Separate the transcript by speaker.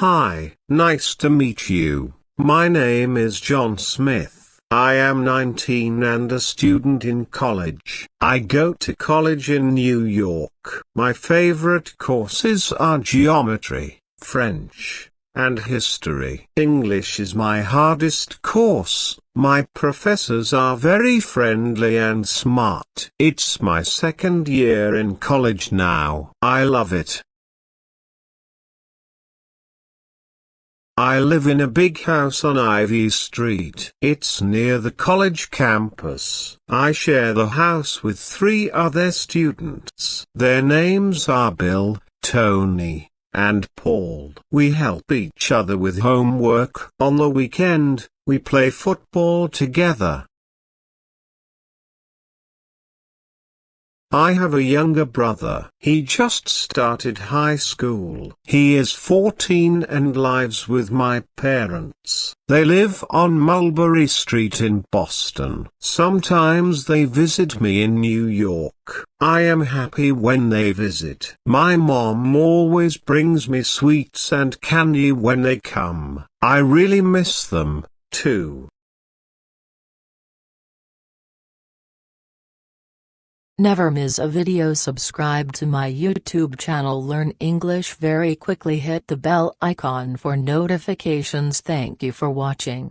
Speaker 1: Hi, nice to meet you. My name is John Smith. I am 19 and a student in college. I go to college in New York. My favorite courses are geometry, French, and history. English is my hardest course. My professors are very friendly and smart. It's my second year in college now. I love it. I live in a big house on Ivy Street. It's near the college campus. I share the house with 3 other students. Their names are Bill, Tony, and Paul. We help each other with homework. On the weekend, we play football together. I have a younger brother. He just started high school. He is 14 and lives with my parents. They live on Mulberry Street in Boston. Sometimes they visit me in New York. I am happy when they visit. My mom always brings me sweets and candy when they come. I really miss them, too.
Speaker 2: Never miss a video. Subscribe to my YouTube channel. Learn English very quickly. Hit the bell icon for notifications. Thank you for watching.